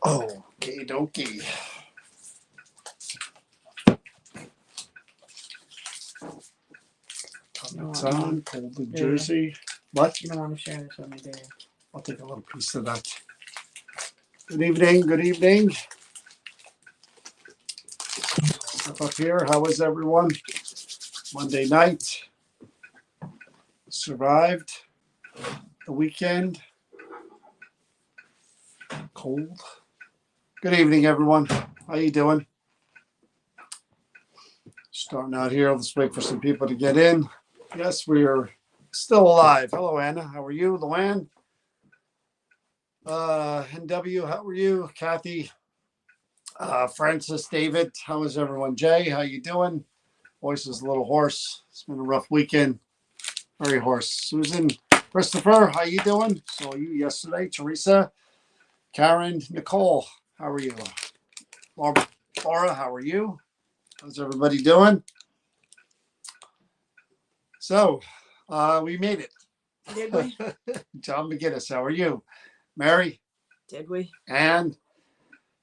Okay, dokie. Comments on Cold New Jersey. What? You don't want to share this with me, do you? I'll take a little piece of that. Good evening. Good evening. Up here. How is everyone? Monday night. Survived the weekend. Cold. Good evening, everyone. How you doing? Starting out here. Let's wait for some people to get in. Yes, we are still alive. Hello, Anna. How are you? Luann? NW, how are you? Kathy? Francis, David, how is everyone? Jay, how you doing? Voice is a little hoarse. It's been a rough weekend. Very hoarse. Susan, Christopher, how you doing? Saw you yesterday. Teresa, Karen, Nicole, how are you? Laura, how are you? How's everybody doing? So, we made it. Did we? John McGinnis, how are you? Mary? Did we? And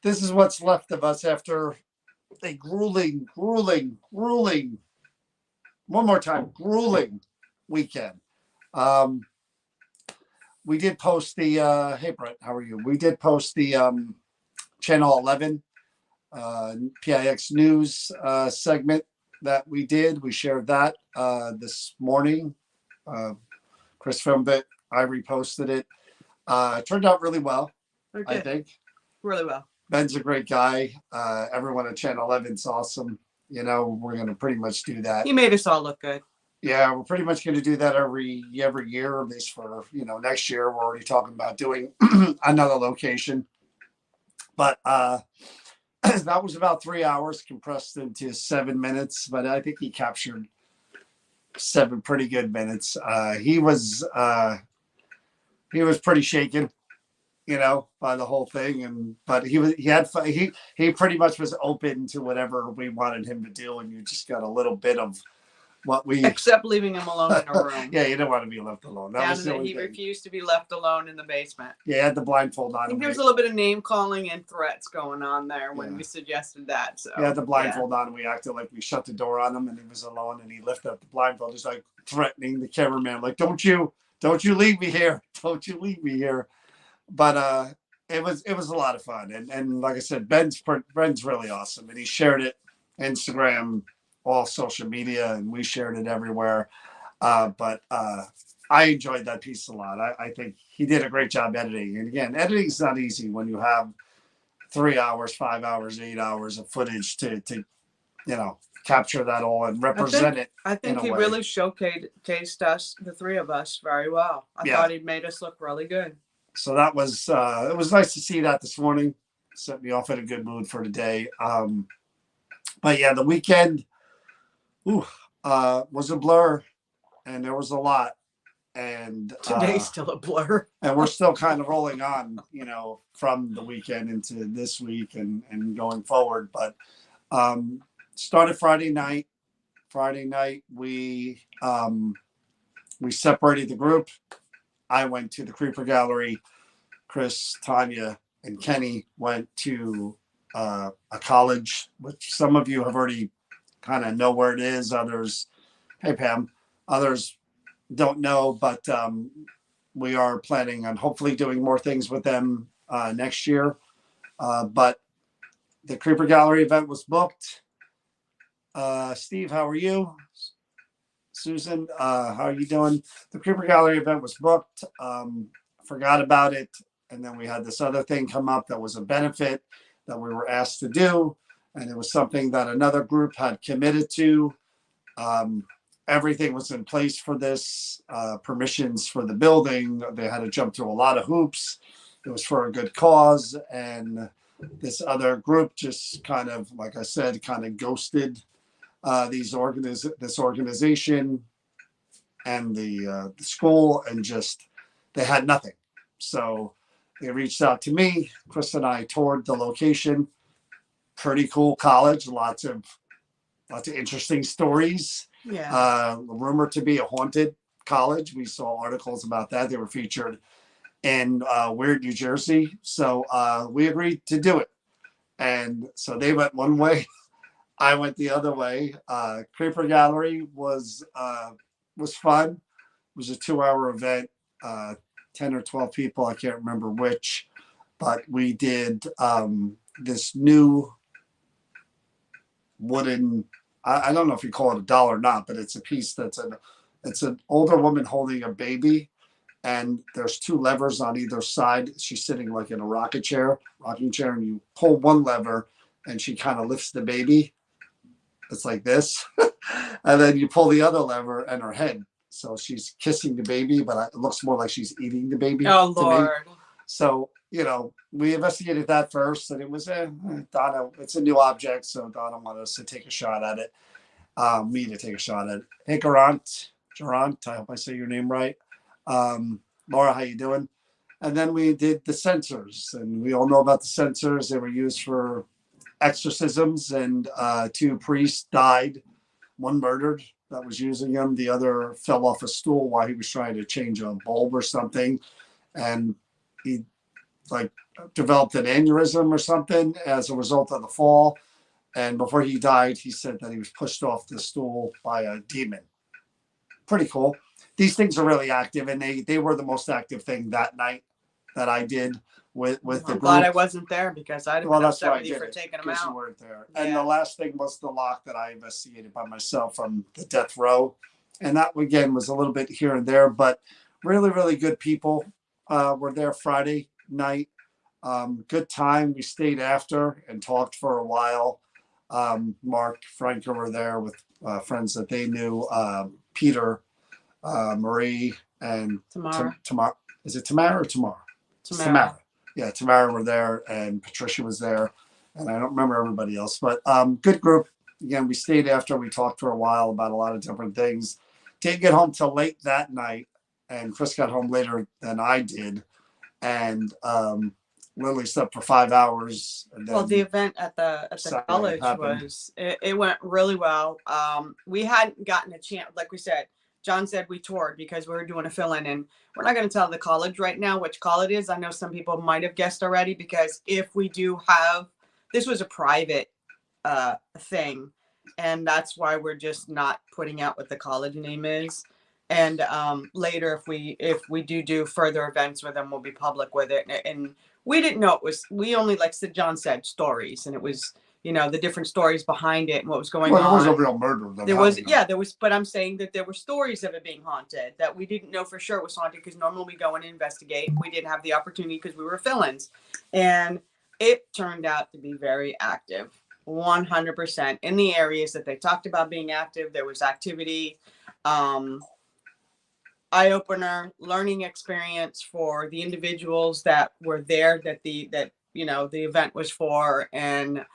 this is what's left of us after a grueling, one more time, grueling weekend. We did post the, hey Brett, how are you? We did post the Channel 11 PIX News segment that we did. We shared that this morning. Chris filmed it. I reposted it. It turned out really well, I think. Really well. Ben's a great guy. Everyone at Channel 11's awesome. You know, we're going to pretty much do that. He made us all look good. Yeah, we're pretty much going to do that every year, at least for, next year. We're already talking about doing another location. But that was about 3 hours compressed into 7 minutes. But I think he captured 7 pretty good minutes. He was pretty shaken, by the whole thing. But he pretty much was open to whatever we wanted him to do. And you just got a little bit of what we, except leaving him alone in a room. Yeah, you don't want to be left alone. That was the only he thing. refused to be left alone in the basement. Yeah, he had the blindfold on. I think there was a little bit of name calling and threats going on there when we suggested that. So he had the blindfold on. We acted like we shut the door on him and he was alone, and he lifted up the blindfold, just like threatening the cameraman, like, don't you leave me here. Don't you leave me here. But it was a lot of fun. And like I said, Ben's really awesome, and he shared it Instagram, all social media, and we shared it everywhere. But I enjoyed that piece a lot. I think he did a great job editing. And again, editing is not easy when you have 3 hours, 5 hours, 8 hours of footage to capture that all and represent it. I think he really showcased us, the three of us, very well. I thought he made us look really good. So that was it was nice to see that this morning. Set me off in a good mood for today. But yeah, the weekend was a blur, and there was a lot. And today's still a blur. And we're still kind of rolling on, from the weekend into this week and going forward. But started Friday night. Friday night we separated the group. I went to the Creeper Gallery. Chris, Tanya, and Kenny went to a college, which some of you have already kind of know where it is. Others, hey Pam, others don't know, but we are planning on hopefully doing more things with them next year. But the Creeper Gallery event was booked. Steve, how are you? Susan, how are you doing? The Creeper Gallery event was booked. Forgot about it. And then we had this other thing come up that was a benefit that we were asked to do. And it was something that another group had committed to. Everything was in place for this, permissions for the building. They had to jump through a lot of hoops. It was for a good cause. And this other group just kind of, like I said, kind of ghosted this organization and the school, and just they had nothing. So they reached out to me. Chris and I toured the location. Pretty cool college. Lots of interesting stories. Yeah. Rumored to be a haunted college. We saw articles about that. They were featured in Weird, New Jersey. So we agreed to do it. And so they went one way, I went the other way. Creeper Gallery was fun. It was a 2-hour event, 10 or 12 people, I can't remember which, but we did this new wooden, I don't know if you call it a doll or not, but it's a piece it's an older woman holding a baby, and there's 2 levers on either side. She's sitting like in a rocking chair, and you pull one lever and she kind of lifts the baby. It's like this. And then you pull the other lever and her head. So she's kissing the baby, but it looks more like she's eating the baby. Oh, Lord. So, we investigated that first, and it was, Donna, it's a new object, so Donna wanted us to take a shot at it. Me to take a shot at it. Hey, Garant, I hope I say your name right. Laura, how you doing? And then we did the sensors, and we all know about the sensors. They were used for exorcisms, and 2 priests died. One murdered that was using them. The other fell off a stool while he was trying to change a bulb or something, and he developed an aneurysm or something as a result of the fall. And before he died, he said that he was pushed off the stool by a demon. Pretty cool. These things are really active, and they were the most active thing that night that I did with the group. I'm glad I wasn't there, because I'd have been upset with you for taking them out. You weren't there. Yeah. And the last thing was the lock that I investigated by myself from the death row. And that, again, was a little bit here and there, but really, really good people were there Friday night. Good time. We stayed after and talked for a while. Mark, Franco were there with friends that they knew. Peter, Marie, and Tamara. Is it Tamara or Tamara? Tamara. Yeah, Tamara were there, and Patricia was there, and I don't remember everybody else, but good group. Again, we stayed after. We talked for a while about a lot of different things. Didn't get home till late that night, and Chris got home later than I did, and literally slept for 5 hours. And then the event at the college was it went really well. We hadn't gotten a chance, like we said. John said we toured because we were doing a fill-in, and we're not going to tell the college right now which call it is. I know some people might have guessed already, because if we do have, this was a private thing, and that's why we're just not putting out what the college name is. And later, if we do further events with them, we'll be public with it. And we didn't know it was, we only, like John said, stories, and it was, the different stories behind it and what was going on. There was a real murder. There was, but I'm saying that there were stories of it being haunted that we didn't know for sure it was haunted, because normally we go and investigate. We didn't have the opportunity because we were fill-ins, and it turned out to be very active, 100% in the areas that they talked about being active. There was activity, eye-opener, learning experience for the individuals that were there, that the event was for. And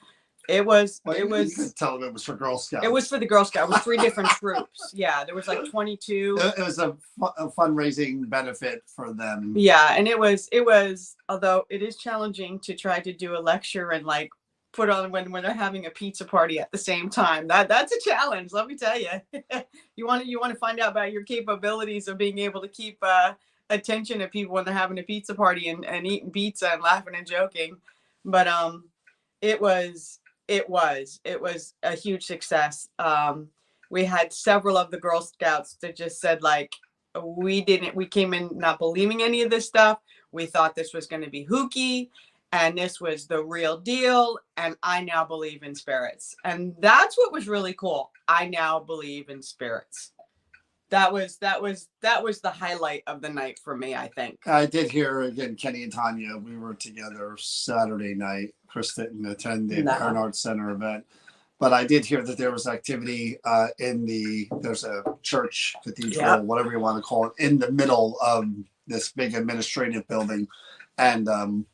it was you could tell it was for Girl Scouts. It was for the Girl Scouts. It was 3 different troops. Yeah, there was like 22. It was a fundraising benefit for them. Yeah, and it was, although it is challenging to try to do a lecture and put on when they're having a pizza party at the same time. That's a challenge, let me tell you. You want to find out about your capabilities of being able to keep attention of people when they're having a pizza party and eating pizza and laughing and joking. But it was a huge success. We had several of the Girl Scouts that just said, we came in not believing any of this stuff. We thought this was going to be hooky, and this was the real deal. And I now believe in spirits. And that's what was really cool. I now believe in spirits. That was the highlight of the night for me, I think. I did hear, again, Kenny and Tanya, we were together Saturday night. Chris didn't attend the Bernard Center event, but I did hear that there was activity there's a church, cathedral, whatever you want to call it, in the middle of this big administrative building. And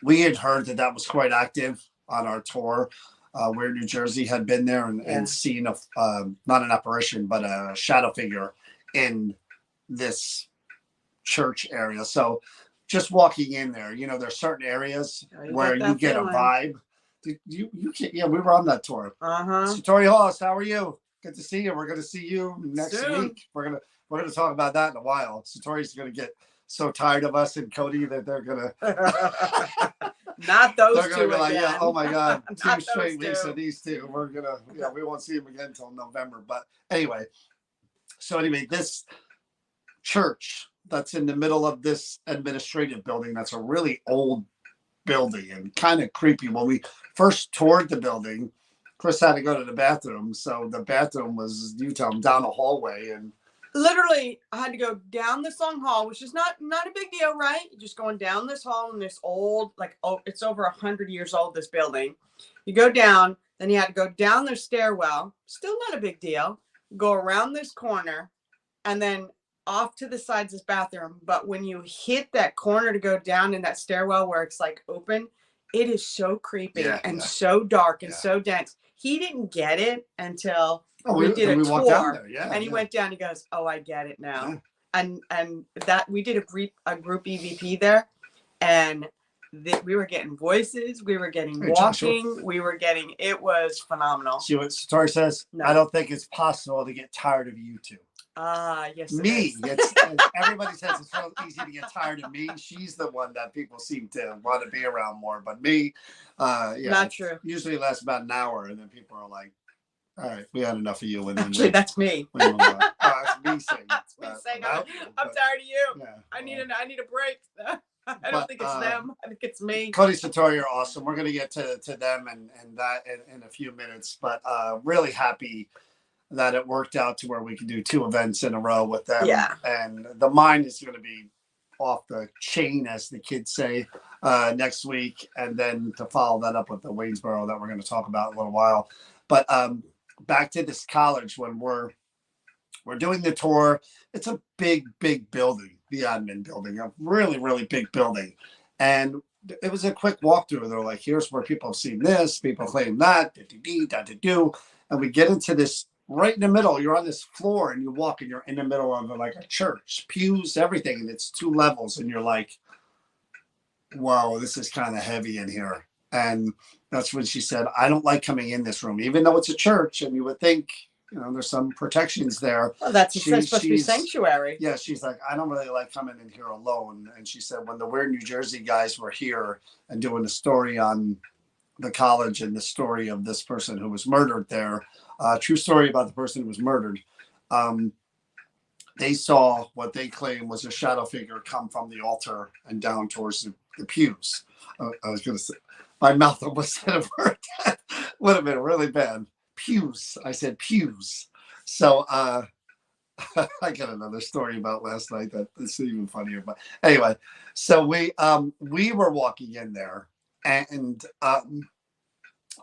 we had heard that was quite active on our tour. Where New Jersey had been there and seen not an apparition, but a shadow figure in this church area. So just walking in there, there's certain areas where you get a vibe. You can't, we were on that tour. Satori Hollis, how are you? Good to see you. We're going to see you next week. We're going to talk about that in a while. Satori's going to get so tired of us and Cody that they're gonna Not those they're gonna two be like, again. yeah, oh my God, two Not those straight weeks two. of these two. We're gonna, yeah, we won't see them again until November. But anyway, so anyway, this church that's in the middle of this administrative building, that's a really old building and kind of creepy. When we first toured the building, Chris had to go to the bathroom, so the bathroom was, you tell him, down a hallway, and Literally, I had to go down this long hall, which is not a big deal, right? You're just going down this hall in this old, like, oh, it's over 100 years old, this building. You go down, then you had to go down the stairwell, still not a big deal, go around this corner, and then off to the sides this bathroom. But when you hit that corner to go down in that stairwell where it's like open, it is so creepy and so dark and so dense. He didn't get it until we did a walked down tour, there. and he went down. He goes, "Oh, I get it now." Yeah. And that we did a group EVP there, and we were getting voices, we were getting walking, we were getting. It was phenomenal. See what Satori says? No. I don't think it's possible to get tired of you two. Yes. Me. Everybody says it's so easy to get tired of me. She's the one that people seem to want to be around more. But me, yeah, not true. Usually lasts about an hour, and then people are like, "All right, we had enough of you." And then actually, that's me. That's me saying. That's me saying, "I'm tired of you. Yeah, I need a break." I don't think it's them. I think it's me. Cody Satori are awesome. We're going to get to them and that in a few minutes. But really happy that it worked out to where we can do 2 events in a row with them. Yeah. And the mind is going to be off the chain, as the kids say, next week. And then to follow that up with the Waynesboro that we're going to talk about in a little while. But back to this college, when we're doing the tour, it's a big building, the admin building, a really, really big building. And it was a quick walkthrough. They're like, here's where people have seen this, people claim that, and we get into this right in the middle. You're on this floor and you walk and you're in the middle of like a church, pews, everything. And it's 2 levels. And you're like, whoa, this is kind of heavy in here. And that's when she said, I don't like coming in this room, even though it's a church. And you would think, there's some protections there. Well, that's supposed to be sanctuary. Yeah, she's like, I don't really like coming in here alone. And she said, when the Weird New Jersey guys were here and doing a story on the college and the story of this person who was murdered there, true story about the person who was murdered, they saw what they claim was a shadow figure come from the altar and down towards the pews. I was going to say, my mouth almost said a word that would have been really bad. Pews. I said pews. So I got another story about last night that's even funnier. But anyway, so we were walking in there, and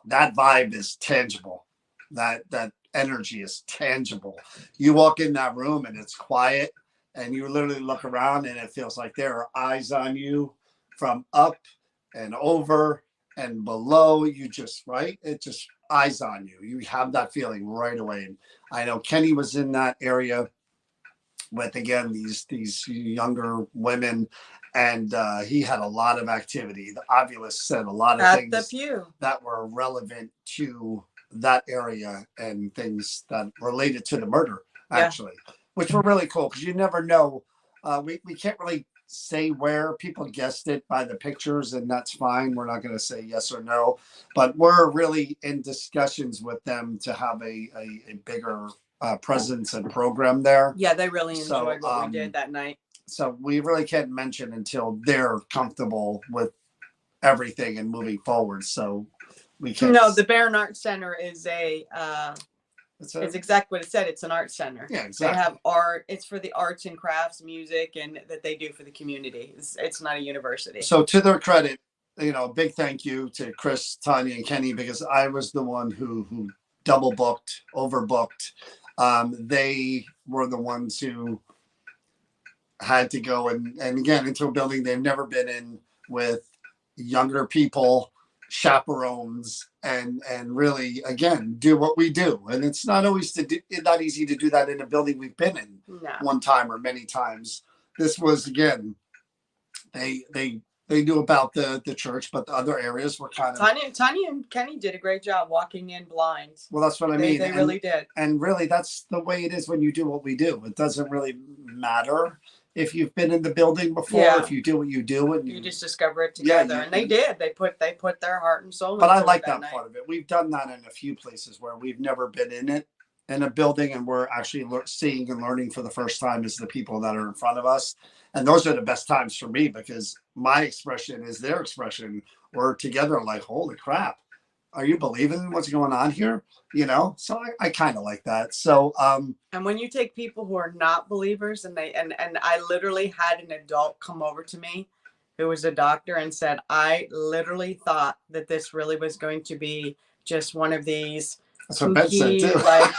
that vibe is tangible. That energy is tangible. You walk in that room and it's quiet, and you literally look around and it feels like there are eyes on you from up and over and below. You just, right? It just eyes on you. You have that feeling right away. And I know Kenny was in that area with, again, these younger women, and he had a lot of activity. The Ovulus said a lot of things that were relevant to that area and things that related to the murder, actually, which were really cool, because you never know. We can't really say where. People guessed it by the pictures, and that's fine. We're not going to say yes or no, but we're really in discussions with them to have a bigger presence and program there. Yeah, they really enjoyed what we did that night. So we really can't mention until they're comfortable with everything and moving forward. So we can't. No, the Barron Arts Center is it's exactly what it said. It's an art center. Yeah, exactly. They have art. It's for the arts and crafts, music, and that they do for the community. It's not a university. So to their credit, big thank you to Chris, Tanya, and Kenny, because I was the one who double booked, overbooked. They were the ones who had to go and again into a building they've never been in, with younger people, chaperones, and really, again, do what we do. And it's not always not easy to do that in a building we've been in one time or many times. This was, again, they knew about the church, but the other areas were kind of. Tanya and Kenny did a great job walking in blind. Well, that's what I mean. They really did. And really, that's the way it is when you do what we do. It doesn't really matter if you've been in the building before, Yeah. if you do what you do, and You just discover it Yeah, together, you- and they did. They put their heart and soul. but I into it like that that night. part of it. We've done that in a few places where we've never been in it in a building, and we're actually seeing and learning for the first time as the people that are in front of us. And those are the best times for me because my expression is their expression. We're together like, holy crap, are you believing what's going on here? You know, so I kind of like that. So, And when you take people who are not believers, and I literally had an adult come over to me who was a doctor and said, I literally thought that this really was going to be just one of these that's what Ben said too. like,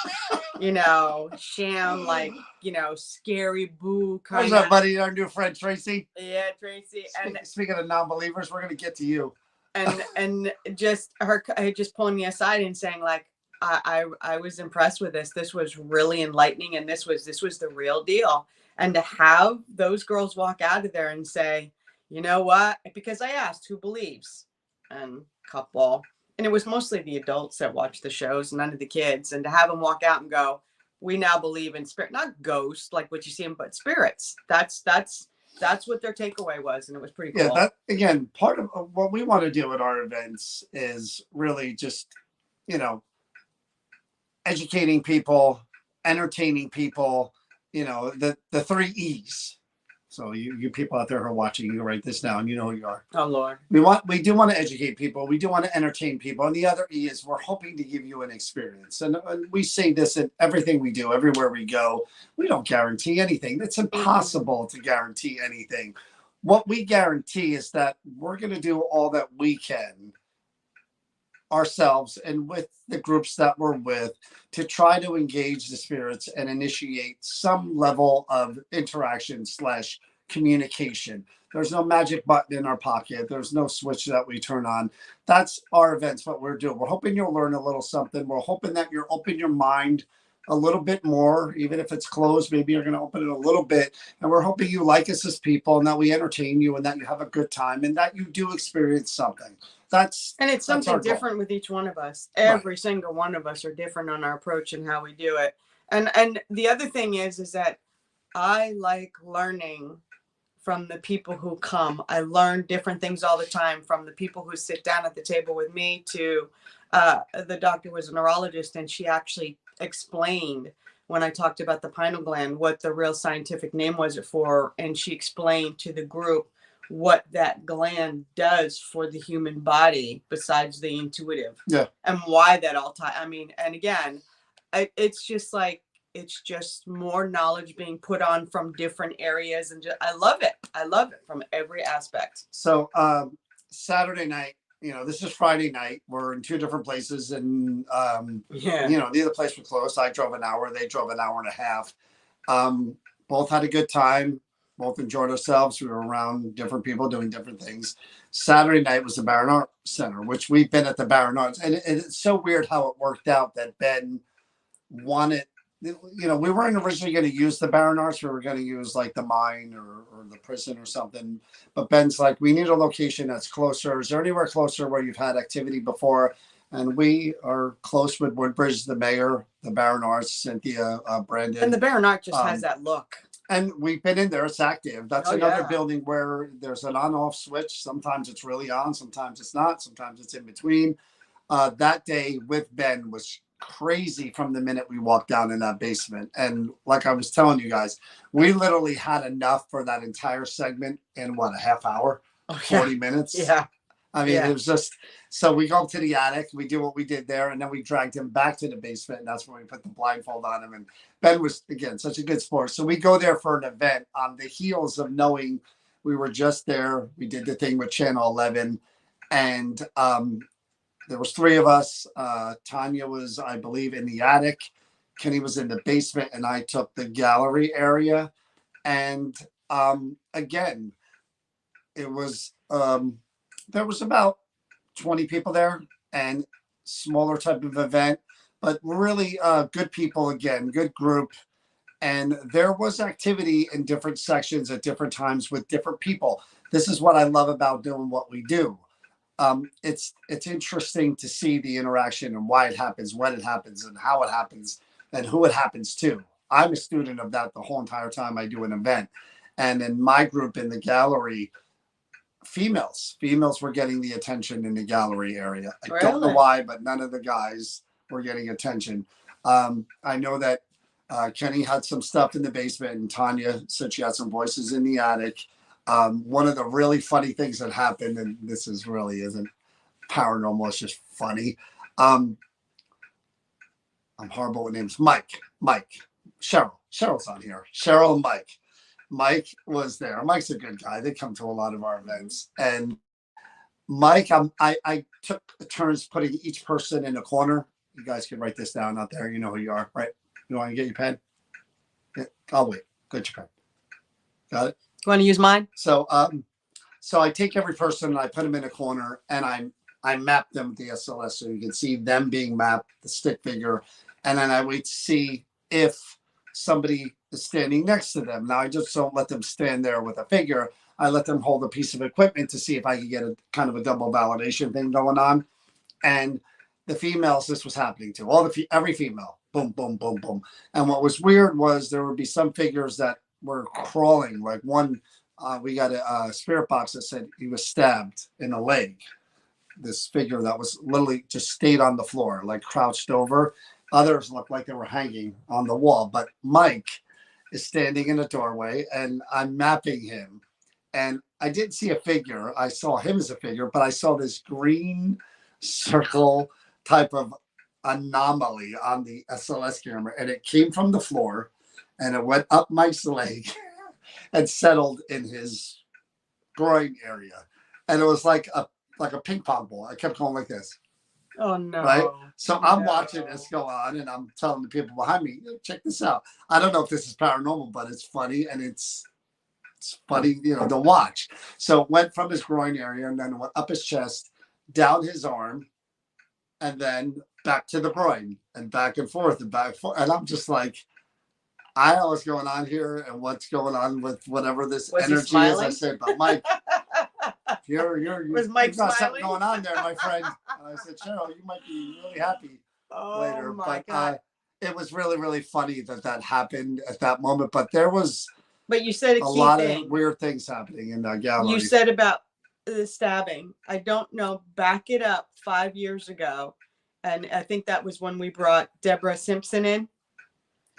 you know, sham, like, you know, scary boo kind Where's of. our buddy, our new friend Tracy? Yeah, Tracy. Speaking of non-believers, we're going to get to you. And just her just pulling me aside and saying, like, I was impressed with this. This was really enlightening, and this was the real deal. And to have those girls walk out of there and say, you know what? Because I asked who believes, and couple, and it was mostly the adults that watch the shows, none of the kids. And to have them walk out and go, we now believe in spirit, not ghosts like what you see them, but spirits. That's what their takeaway was, and it was pretty cool. Yeah, that again, part of what we want to do at our events is really just, you know, educating people, entertaining people, you know, the three E's. So you people out there who are watching, you write this down, you know who you are. Oh Lord. We do want to educate people, we do want to entertain people. And the other E is we're hoping to give you an experience. And we say this in everything we do, everywhere we go. We don't guarantee anything. It's impossible to guarantee anything. What we guarantee is that we're going to do all that we can ourselves and with the groups that we're with to try to engage the spirits and initiate some level of interaction slash communication. There's no magic button in our pocket. There's no switch that we turn on. That's our events, what we're doing. We're hoping you'll learn a little something. We're hoping that you'll open your mind a little bit more, even if it's closed, maybe you're going to open it a little bit. And we're hoping you like us as people and that we entertain you and that you have a good time and that you do experience something. And it's something different with each one of us. Every single one of us are different on our approach and how we do it. And the other thing is that I like learning from the people who come. I learn different things all the time from the people who sit down at the table with me to the doctor was a neurologist, and she actually explained when I talked about the pineal gland what the real scientific name was for, and she explained to the group what that gland does for the human body besides the intuitive. Yeah. And why that all time. I mean, and again, it's just like, it's just more knowledge being put on from different areas. And I love it. I love it from every aspect. So Saturday night, you know, this is Friday night. We're in two different places. And, you know, neither place was close. I drove an hour. They drove an hour and a half. Both had a good time. Both enjoyed ourselves. We were around different people doing different things. Saturday night was the Barron Art Center, which we've been at the Barron Arts. And it's so weird how it worked out that Ben wanted, you know, we weren't originally going to use the Barron Arts. We were going to use like the mine or the prison or something. But Ben's like, we need a location that's closer. Is there anywhere closer where you've had activity before? And we are close with Woodbridge, the mayor, the Barron Arts, Cynthia, Brandon. And the Barron Art just has that look. And we've been in there. It's active. That's another building where there's an on-off switch. Sometimes it's really on. Sometimes it's not. Sometimes it's in between. That day with Ben was crazy from the minute we walked down in that basement. And like I was telling you guys, we literally had enough for that entire segment in what, a half hour, 40 minutes. Yeah. I mean, it was just, so we go to the attic, we do what we did there, and then we dragged him back to the basement, and that's when we put the blindfold on him. And Ben was, again, such a good sport. So we go there for an event on the heels of knowing we were just there. We did the thing with Channel 11, and there was three of us. Tanya was, I believe, in the attic. Kenny was in the basement, and I took the gallery area. And again, it was... there was about 20 people there and smaller type of event, but really good people, again, good group. And there was activity in different sections at different times with different people. This is what I love about doing what we do. It's interesting to see the interaction and why it happens, when it happens, and how it happens, and who it happens to. I'm a student of that the whole entire time I do an event. And in my group in the gallery, females were getting the attention in the gallery area. I don't know Really? why, but none of the guys were getting attention. I know that Kenny had some stuff in the basement, and Tanya said she had some voices in the attic. One of the really funny things that happened, and this is really isn't paranormal, it's just funny. I'm horrible with names. Mike, Cheryl's on here. Cheryl and Mike. Mike was there. Mike's a good guy. They come to a lot of our events. And Mike, I took turns putting each person in a corner. You guys can write this down out there. You know who you are, right? You want to get your pen? Yeah, I'll wait. Get your pen. Got it? You want to use mine? So I take every person and I put them in a corner, and I map them with the SLS so you can see them being mapped, the stick figure, and then I wait to see if somebody is standing next to them. Now I just don't let them stand there with a figure. I let them hold a piece of equipment to see if I can get a kind of a double validation thing going on. And the females, this was happening to every female. Boom, boom, boom, boom. And what was weird was there would be some figures that were crawling. Like one, we got a spirit box that said he was stabbed in the leg. This figure that was literally just stayed on the floor, like crouched over. Others looked like they were hanging on the wall. But Mike is standing in a doorway, and I'm mapping him. And I didn't see a figure. I saw him as a figure, but I saw this green circle type of anomaly on the SLS camera, and it came from the floor, and it went up Mike's leg and settled in his groin area. And it was like a ping pong ball. I kept going like this. Oh no. Right? So I'm No. watching this go on, and I'm telling the people behind me, check this out. I don't know if this is paranormal, but it's funny, and it's funny, to watch. So it went from his groin area, and then went up his chest, down his arm, and then back to the groin, and back and forth, and back and forth. And I'm just like, I don't know what's going on here and what's going on with whatever this Was he energy is. smiling? I said, but Mike, Was Mike you've got smiling? something going on there, my friend. And I said, Cheryl, you might be really happy Oh later. my But God. it was really, really funny that happened at that moment. But there was But you said a a key lot thing. of weird things happening in that gallery. You said about the stabbing. I don't know. Back it up 5 years ago. And I think that was when we brought Deborah Simpson in.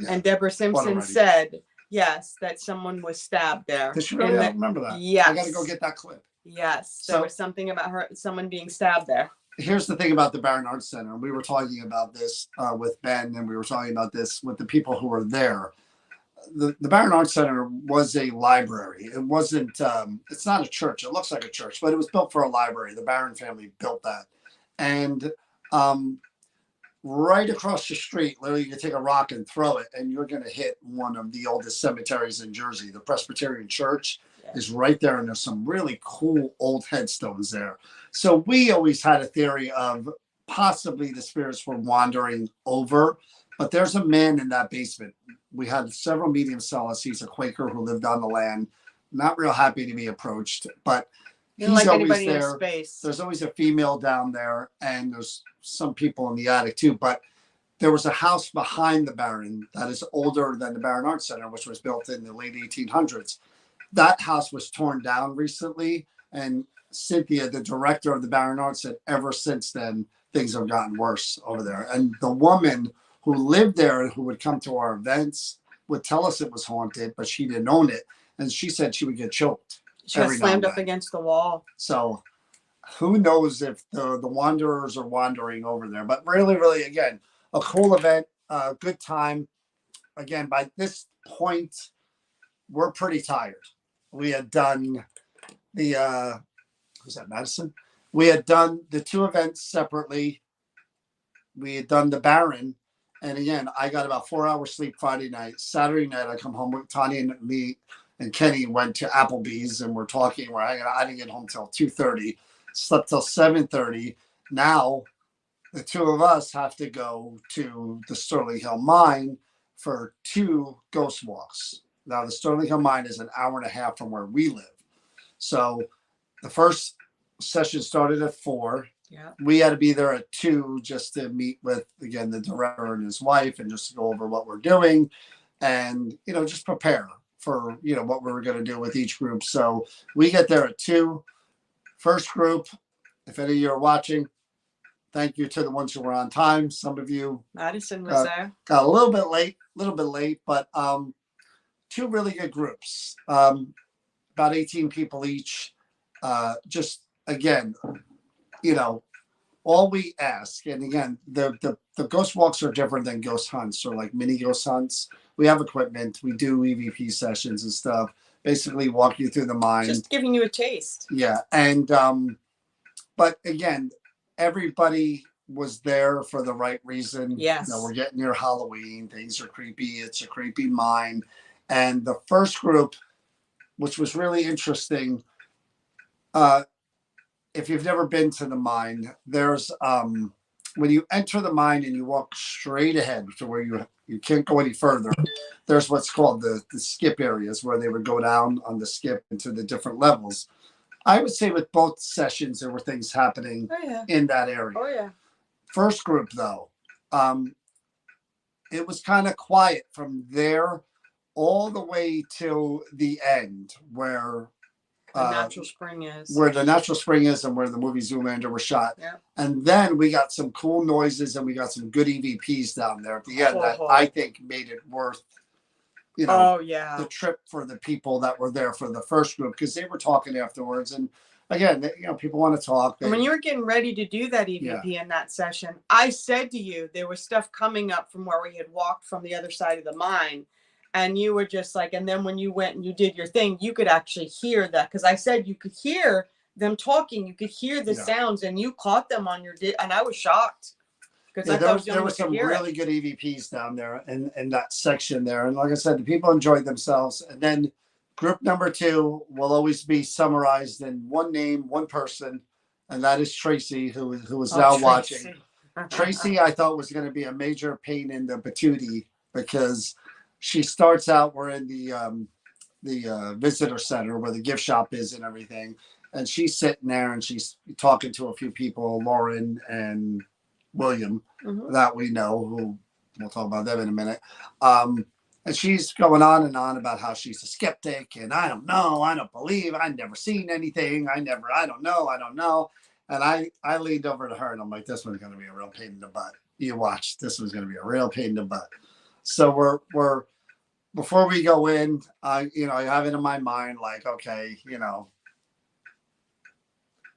Yeah. And Deborah Simpson already? said, yes, that someone was stabbed there. Does she really? I don't remember that. Yes. I got to go get that clip. Yes. There So- was something about someone being stabbed there. Here's the thing about the Barron Arts Center. We were talking about this with Ben, and we were talking about this with the people who were there. The Barron Arts Center was a library. It wasn't, it's not a church. It looks like a church, but it was built for a library. The Barron family built that. And right across the street, literally you can take a rock and throw it, and you're going to hit one of the oldest cemeteries in Jersey. The Presbyterian Church is right there, and there's some really cool old headstones there. So we always had a theory of possibly the spirits were wandering over, but there's a man in that basement. We had several medium solace. He's a Quaker who lived on the land, not real happy to be approached, but Didn't he's like always anybody in there. space. There's always a female down there, and there's some people in the attic too. But there was a house behind the Barron that is older than the Barron Arts Center, which was built in the late 1800s. That house was torn down recently, and Cynthia, the director of the Barron Arts, said ever since then things have gotten worse over there. And the woman who lived there and who would come to our events would tell us it was haunted, but she didn't own it. And she said she would get choked. She got every now slammed and up then. against the wall. So who knows if the wanderers are wandering over there. But really, really, again, a cool event, a good time. Again, by this point, we're pretty tired. We had done the, was that Madison? We had done the two events separately. We had done the Barron. And again, I got about 4 hours sleep Friday night. Saturday night, I come home with Tanya and me and Kenny went to Applebee's, and we're talking. We're hanging out. I didn't get home till 2:30. Slept till 7:30. Now, the two of us have to go to the Sterling Hill Mine for 2 ghost walks. Now, the Sterling Hill Mine is an hour and a half from where we live. So the first session started at 4. Yeah. We had to be there at 2 just to meet with, again, the director and his wife and just to go over what we're doing and, just prepare for what we were going to do with each group. So we get there at 2. First group, if any of you are watching, thank you to the ones who were on time. Some of you Madison was there. got a little bit late, but 2 really good groups, about 18 people each. Just again, all we ask, and again, the ghost walks are different than ghost hunts or like mini ghost hunts. We have equipment, we do EVP sessions and stuff, basically walk you through the mind. Just giving you a taste. Yeah. And but again, everybody was there for the right reason. Yes. We're getting near Halloween, things are creepy, it's a creepy mind. And the first group, which was really interesting, if you've never been to the mine, there's when you enter the mine and you walk straight ahead to where you can't go any further, there's what's called the skip areas where they would go down on the skip into the different levels. I would say with both sessions there were things happening in that area. Oh yeah. First group though, it was kind of quiet from there all the way till the end where the natural spring is. Where the natural spring is and where the movie Zoolander was shot. Yeah. And then we got some cool noises and we got some good EVPs down there at the end that I think made it worth, the trip for the people that were there for the first group, because they were talking afterwards. And again, people want to talk. And when you were getting ready to do that EVP in that session, I said to you, there was stuff coming up from where we had walked from the other side of the mine. And you were just like, and then when you went and you did your thing, you could actually hear that. Because I said you could hear them talking. You could hear the sounds and you caught them on your, and I was shocked. Because there were some really good EVPs down there in that section there. And like I said, the people enjoyed themselves. And then group number 2 will always be summarized in one name, one person. And that is Tracy, who is now watching. Tracy, I thought was going to be a major pain in the patootie because she starts out, we're in the visitor center where the gift shop is and everything. And she's sitting there and she's talking to a few people, Lauren and William, that we know, who we'll talk about them in a minute. And she's going on and on about how she's a skeptic and I don't know, I don't believe, I've never seen anything. I don't know. And I leaned over to her and I'm like, this one's going to be a real pain in the butt. You watch, this one's going to be a real pain in the butt. So we're before we go in, I have it in my mind like, okay,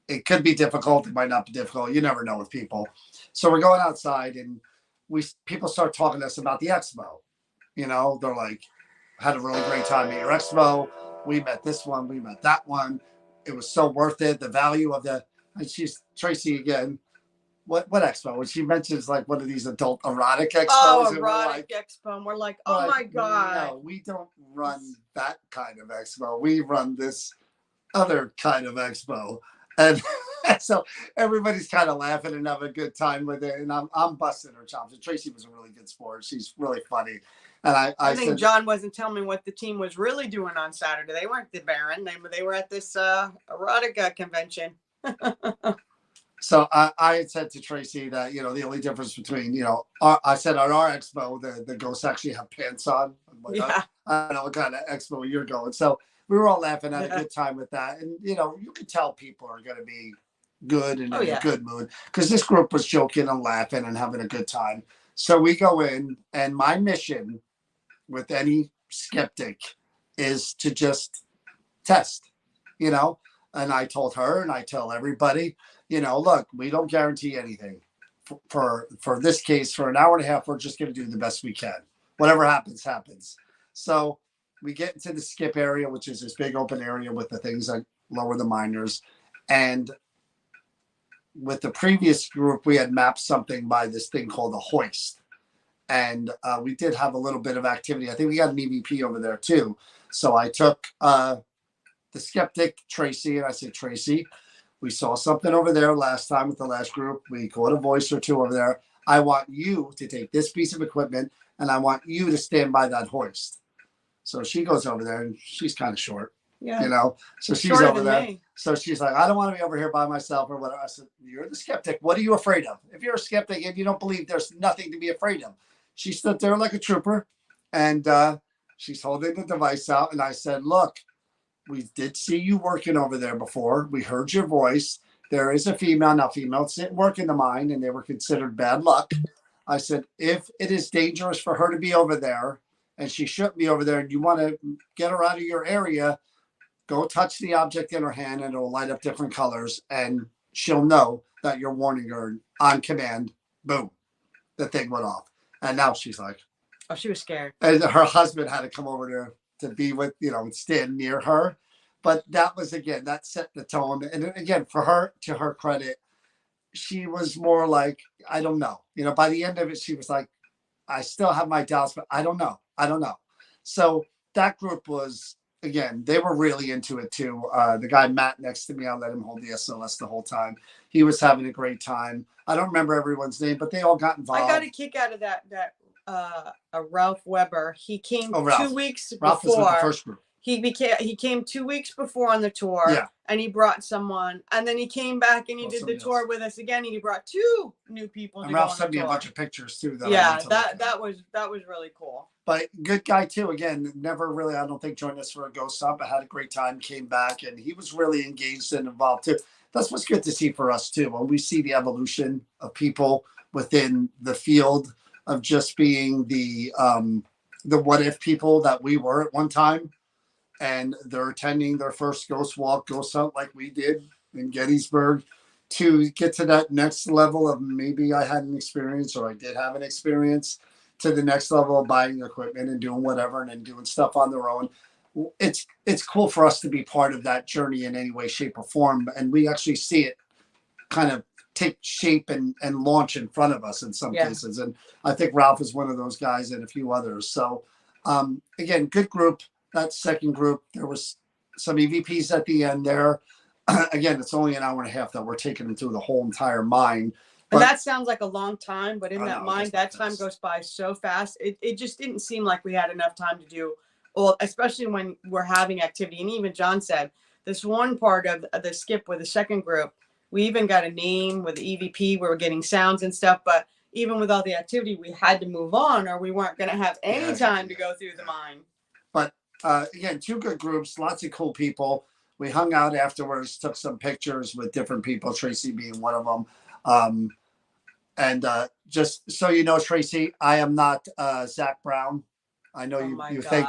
it could be difficult. It might not be difficult. You never know with people. So we're going outside and people start talking to us about the expo. They're like, had a really great time at your expo. We met this one. We met that one. It was so worth it. The value of and she's Tracy again. What expo? When she mentions like one of these adult erotic expos. Oh, erotic expo. And we're like, oh my God. No, we don't run that kind of expo. We run this other kind of expo. And so everybody's kind of laughing and having a good time with it. And I'm busting her chops. And Tracy was a really good sport. She's really funny. And I think said, John wasn't telling me what the team was really doing on Saturday. They weren't the Baron. They were at this erotica convention. So I had said to Tracy that, the only difference between, I said on our expo, the ghosts actually have pants on. Like, I don't know what kind of expo you're going. So we were all laughing, had a good time with that. And, you could tell people are going to be good and in a good mood because this group was joking and laughing and having a good time. So we go in and my mission with any skeptic is to just test, and I told her and I tell everybody, look, we don't guarantee anything for this case. For an hour and a half, we're just going to do the best we can. Whatever happens, happens. So we get into the skip area, which is this big open area with the things that lower the miners. And with the previous group, we had mapped something by this thing called a hoist. And we did have a little bit of activity. I think we got an EVP over there too. So I took the skeptic, Tracy, and I said, Tracy, we saw something over there last time with the last group. We caught a voice or two over there. I want you to take this piece of equipment and I want you to stand by that hoist. So she goes over there and she's kind of short, so she's Shorter over there. Me. So she's like, I don't want to be over here by myself or whatever. I said, you're the skeptic. What are you afraid of? If you're a skeptic and you don't believe, there's nothing to be afraid of. She stood there like a trooper and She's holding the device out, and I said, "Look, we did see you working over there before. We heard your voice. There is a female. Now, females didn't work in the mine, and they were considered bad luck." I said, "If it is dangerous for her to be over there, and she shouldn't be over there, and you want to get her out of your area, go touch the object in her hand, and it'll light up different colors, and she'll know that you're warning her on command." Boom, the thing went off, and now she's like, Oh, she was scared. and her husband had to come over to be with, and stand near her. But that was, again, that set the tone. And again, for her, to her credit, she was more like, I don't know. By the end of it, she was like, I still have my doubts, but I don't know. I don't know. So that group was, again, they were really into it too. The guy Matt next to me, I let him hold the SLS the whole time. He was having a great time. I don't remember everyone's name, but they all got involved. I got a kick out of that Ralph Weber. He came Ralph. 2 weeks Ralph was with before. the first group. He came 2 weeks before on the tour. Yeah. And he brought someone, and then he came back and he did the somebody tour else. with us again, and he brought 2 new people. And to Ralph go on sent the me a tour. bunch of pictures too. Yeah, that was really cool. But good guy too. Again, never really, I don't think, joined us for a ghost hunt, but had a great time, came back, and he was really engaged and involved too. That's what's good to see for us too. When we see the evolution of people within the field of just being the what if people that we were at one time, and they're attending their first ghost walk, ghost hunt like we did in Gettysburg, to get to that next level of maybe I had an experience or I did have an experience, to the next level of buying equipment and doing whatever and then doing stuff on their own. It's cool for us to be part of that journey in any way, shape, or form. And we actually see it kind of take shape and launch in front of us in some cases. And I think Ralph is one of those guys and a few others. So again, good group. That second group, there was some EVPs at the end there. Again, it's only an hour and a half that we're taking them through the whole entire mine. And that sounds like a long time, but in that mine, that time fast. goes by so fast. It just didn't seem like we had enough time to do all, especially when we're having activity. And even John said this one part of the skip with the second group, we even got a name with the EVP where we're getting sounds and stuff. But even with all the activity, we had to move on or we weren't going to have any time to go through the mine. But again, 2 good groups, lots of cool people. We hung out afterwards, took some pictures with different people, Tracy being one of them. And just so you know, Tracy, I am not Zach Brown. I know you think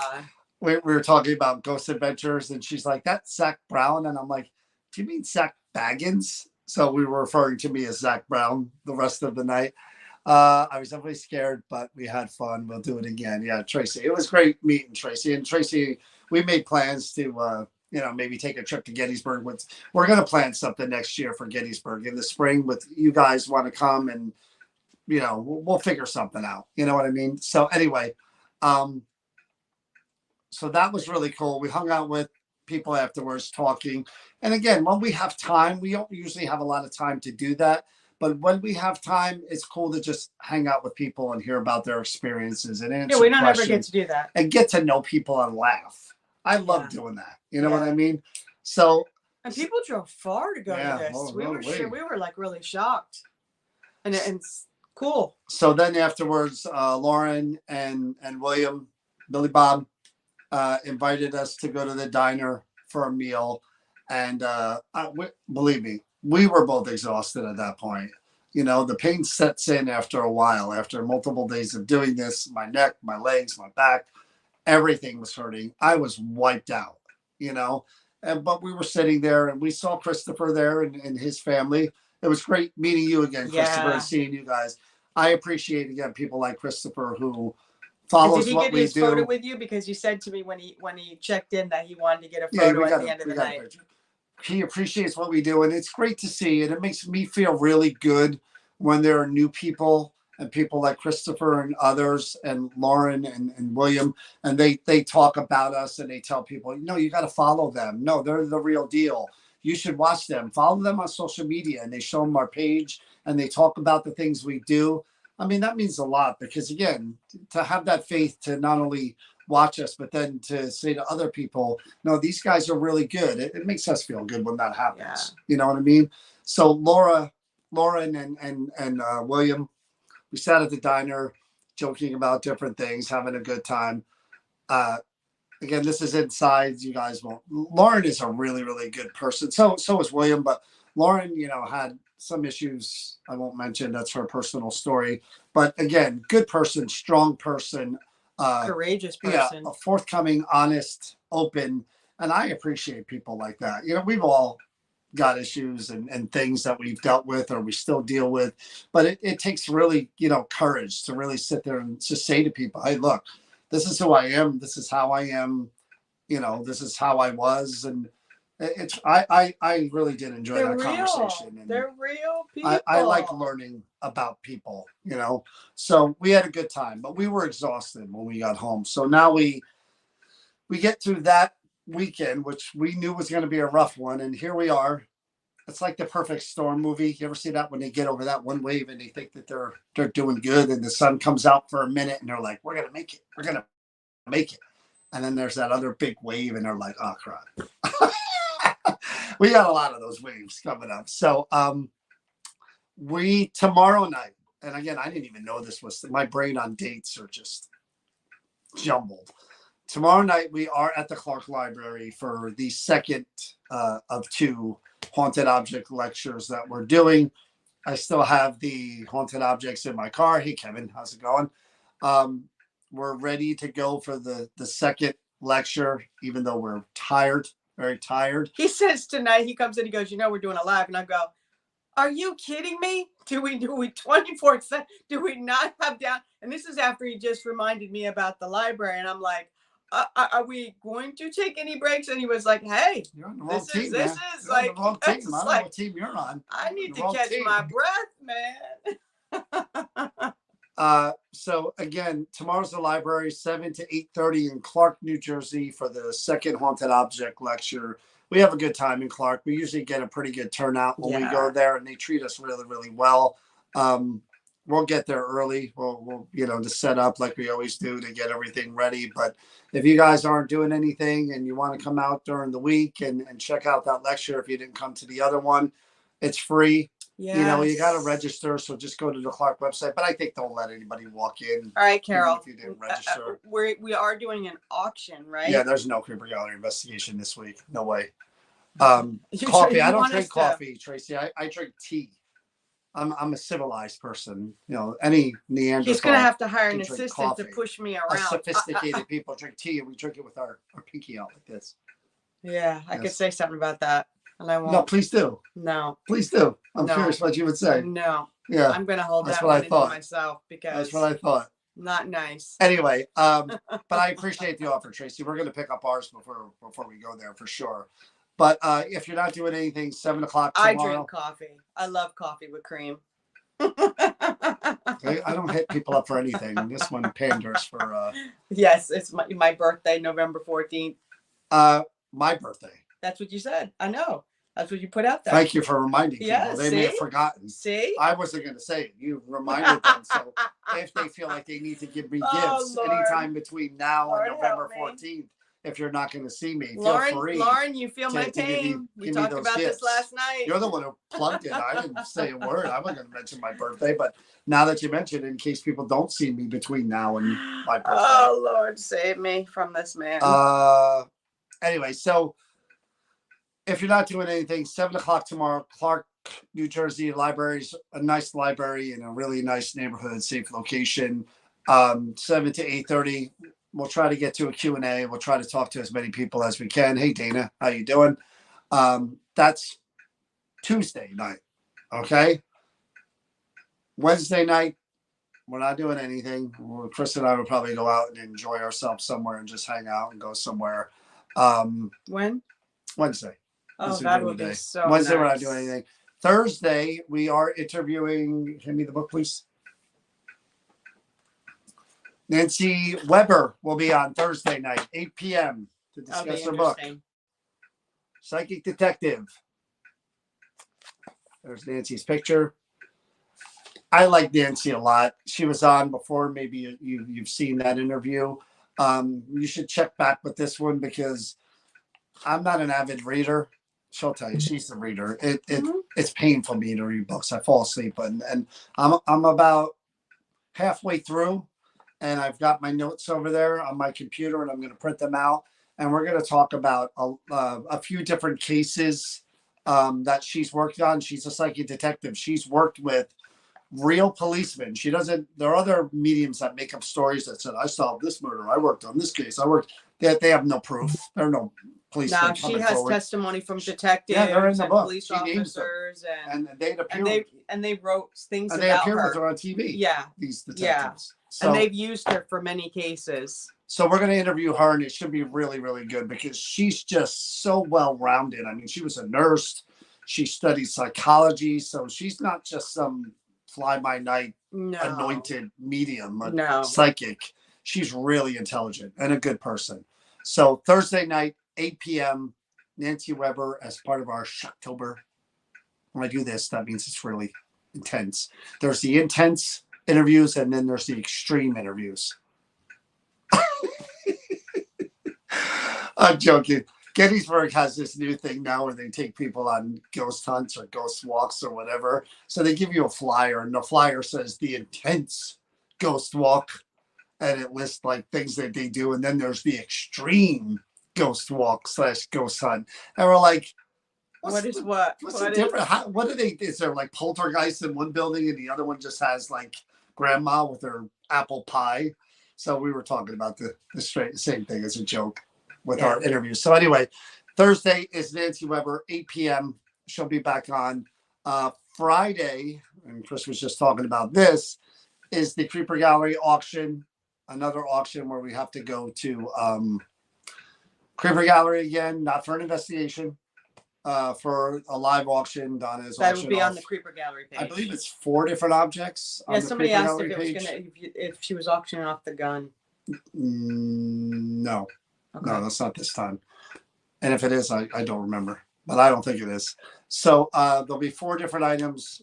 we were talking about Ghost Adventures, and she's like, "That's Zach Brown," and I'm like, "Do you mean Zach Baggins?" So we were referring to me as Zach Brown the rest of the night. I was definitely scared, but we had fun. We'll do it again. Yeah, Tracy, it was great meeting Tracy. And Tracy, we made plans to maybe take a trip to Gettysburg. We're going to plan something next year for Gettysburg in the spring with you guys want to come, and we'll figure something out. You know what I mean? So anyway, so that was really cool. We hung out with people afterwards talking. And again, when we have time, we don't usually have a lot of time to do that. But when we have time, it's cool to just hang out with people and hear about their experiences and answer we don't ever questions get to do that. and get to know people and laugh. I love doing that. You know what I mean? So, and people drove far to go to this. We were like really shocked, and it's cool. So then afterwards, Lauren and William, Billy Bob, invited us to go to the diner for a meal, and believe me, we were both exhausted at that point. The pain sets in after a while. After multiple days of doing this, my neck, my legs, my back, everything was hurting. I was wiped out, but we were sitting there and we saw Christopher there and his family. It was great meeting you again, Christopher, and seeing you guys. I appreciate, again, people like Christopher who follows what we do. Did he get his photo with you? Because you said to me when he checked in that he wanted to get a photo at the end of the night. He appreciates what we do, and it's great to see, and it makes me feel really good when there are new people and people like Christopher and others and Lauren and William, and they talk about us and they tell people, you got to follow them. No, they're the real deal. You should watch them. Follow them on social media, and they show them our page and they talk about the things we do. I mean, that means a lot because, again, to have that faith to not only watch us, but then to say to other people, no, these guys are really good. It makes us feel good when that happens. Yeah. You know what I mean? So Lauren and William, we sat at the diner joking about different things, having a good time. uh, again, this is inside. You guys won't. Lauren is a really, really good person. So is William, but Lauren, had some issues. I won't mention. That's her personal story. But again, good person, strong person. Courageous Yeah, person. a forthcoming, honest, open, and I appreciate people like that. We've all got issues and things that we've dealt with or we still deal with, but it takes really courage to really sit there and just say to people, hey, look, this is who I am, this is how I am, this is how I was. And it's I really did enjoy They're that real. conversation, and They're real people. I like learning about people, so we had a good time, but we were exhausted when we got home. So now we get through that weekend, which we knew was going to be a rough one, and here we are. It's like the perfect storm movie. You ever see that when they get over that one wave and they think that they're doing good, and the sun comes out for a minute and they're like, "We're gonna make it. We're gonna make it," and then there's that other big wave and they're like, "Oh crap." We got a lot of those waves coming up. So we tomorrow night, and again, I didn't even know this was my brain on dates are just jumbled. Tomorrow night, we are at the Clark Library for the second of two haunted object lectures that we're doing. I still have the haunted objects in my car. Hey, Kevin, how's it going? We're ready to go for the second lecture, even though we're tired, very tired. He says tonight, he comes in, he goes, we're doing a live. And I go, are you kidding me? Do we 24/7? Do we not have down? And this is after he just reminded me about the library. And I'm like, are we going to take any breaks? And he was like, hey, you're on the wrong team, this man. is you're like, on the wrong team. I don't know what team you're on. I need to catch my breath, man. So again, tomorrow's the library, 7 to 8:30 in Clark, New Jersey, for the second haunted object lecture. We have a good time in Clark. We usually get a pretty good turnout when we go there, and they treat us really, really well. We'll get there early. We'll to set up like we always do to get everything ready. But if you guys aren't doing anything and you want to come out during the week and check out that lecture, if you didn't come to the other one, it's free. Yes. You got to register. So just go to the Clark website. But I think don't let anybody walk in. All right, Carol. If you didn't register. We are doing an auction, right? Yeah, there's no Creeper Gallery investigation this week. No way. Coffee. I don't drink coffee, Tracy. I drink tea. I'm a civilized person. Any Neanderthal. He's gonna have to hire an assistant to push me around. Sophisticated people drink tea, and we drink it with our pinky out like this. Yeah, I could say something about that, and I won't. No, please do. No, please do. I'm curious what you would say. No. Yeah, I'm gonna hold that's that what one I thought. into myself because that's what I thought. Not nice. Anyway, but I appreciate the offer, Tracy. We're gonna pick up ours before we go there for sure. But if you're not doing anything, 7 o'clock tomorrow. I drink coffee. I love coffee with cream. Okay, I don't hit people up for anything. This one panders for. Yes, it's my birthday, November 14th. My birthday. That's what you said. I know. That's what you put out there. Thank you for reminding people. They may have forgotten. See? I wasn't going to say it. You reminded them. So if they feel like they need to give me gifts anytime between now and November 14th, if you're not going to see me, feel free. Lauren, you feel my pain. We talked about this last night. You're the one who plugged it. I didn't say a word. I wasn't going to mention my birthday, but now that you mentioned it, in case people don't see me between now and my birthday. Oh, Lord, save me from this man. Anyway, so if you're not doing anything, 7 o'clock tomorrow, Clark, New Jersey libraries, a nice library in a really nice neighborhood, safe location. 7 to 8:30. We'll try to get to a Q&A. We'll try to talk to as many people as we can. Hey, Dana, how you doing? That's Tuesday night, okay? Wednesday night, we're not doing anything. Chris and I will probably go out and enjoy ourselves somewhere and just hang out and go somewhere. When? Wednesday. Oh, that would be so Wednesday, nice. we're not doing anything. Thursday, we are interviewing, hand me the book, please. Nancy Weber will be on Thursday night, 8 p.m. to discuss her book, Psychic Detective. There's Nancy's picture. I like Nancy a lot. She was on before. Maybe you've seen that interview. You should check back with this one because I'm not an avid reader. She'll tell you she's the reader. It's painful for me to read books. I fall asleep, and I'm about halfway through. and I've got my notes over there on my computer, and I'm going to print them out. And we're going to talk about a few different cases that she's worked on. She's a psychic detective. She's worked with real policemen. She doesn't. There are other mediums that make up stories that said, "I solved this murder. I worked on this case. I worked." They have no proof. There are no policemen Now she coming has forward. testimony from detectives Yeah, they're in the and book. police She names them. officers, And they'd appear, and they wrote things and they about appear with her. her on TV. Yeah, These yeah, detectives. So, and they've used her for many cases. so we're going to interview her, and it should be really, really good because she's just so well rounded. I mean, she was a nurse. She studied psychology, so she's not just some fly by night No, anointed medium, a no. psychic. She's really intelligent and a good person. So Thursday night, 8 p.m., Nancy Weber as part of our Shocktober. When I do this, that means it's really intense. There's the intense interviews, and then there's the extreme interviews. I'm joking. Gettysburg has this new thing now where they take people on ghost hunts or ghost walks or whatever. So they give you a flyer, and the flyer says the intense ghost walk, and it lists like things that they do. And then there's the extreme ghost walk / ghost hunt. And we're like, What's the difference? What are they? Is there like poltergeist in one building and the other one just has like grandma with her apple pie? So we were talking about the same thing as a joke with our interviews. So anyway, Thursday is Nancy Weber, 8 p.m. She'll be back on. Friday, and Chris was just talking about this, is the Creeper Gallery auction, another auction where we have to go to Creeper Gallery again, not for an investigation, for a live auction. Donna is that would be on the Creeper Gallery page. I believe it's 4 different objects. Yeah, somebody asked if it was gonna if she was auctioning off the gun. No. Okay. No, that's not this time. And if it is, I don't remember, but I don't think it is. So there'll be 4 different items.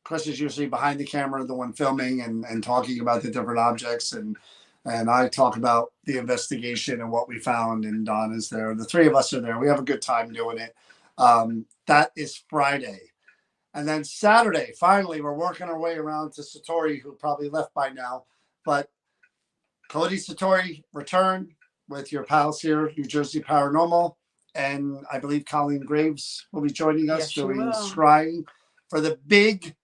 Chris is usually behind the camera, the one filming and talking about the different objects. And I talk about the investigation and what we found. And Don is there. The 3 of us are there. We have a good time doing it. That is Friday. And then Saturday, finally, we're working our way around to Satori, who probably left by now. But Cody Satori returned with your pals here, New Jersey Paranormal, and I believe Colleen Graves will be joining us doing scrying for the big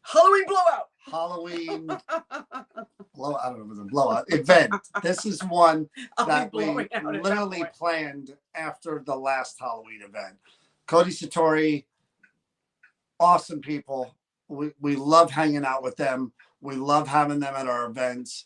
Halloween blowout. Halloween blowout. I don't know if it's a blowout event. This is one that we literally planned after the last Halloween event. Cody Satori, awesome people. We love hanging out with them. We love having them at our events.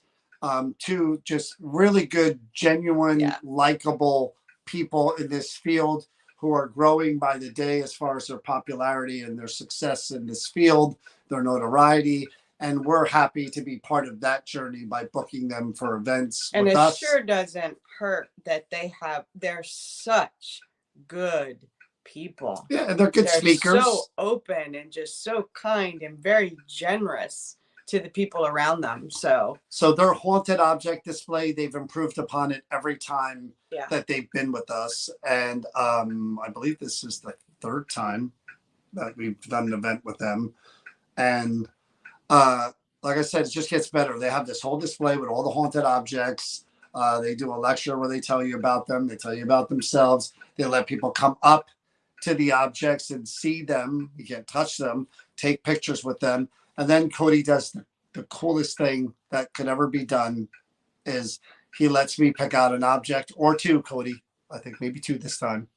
2 just really good, genuine, likable people in this field who are growing by the day as far as their popularity and their success in this field, their notoriety. And we're happy to be part of that journey by booking them for events and with us. And it sure doesn't hurt that they're such good people. Yeah, and they're good speakers. So open and just so kind and very generous to the people around them. So their haunted object display, they've improved upon it every time that they've been with us. And I believe this is the 3rd time that we've done an event with them. And like I said, it just gets better. They have this whole display with all the haunted objects. They do a lecture where they tell you about them. They tell you about themselves. They let people come up to the objects and see them. You can't touch them. Take pictures with them. And then Cody does the coolest thing that could ever be done is he lets me pick out an object or 2, Cody. I think maybe 2 this time.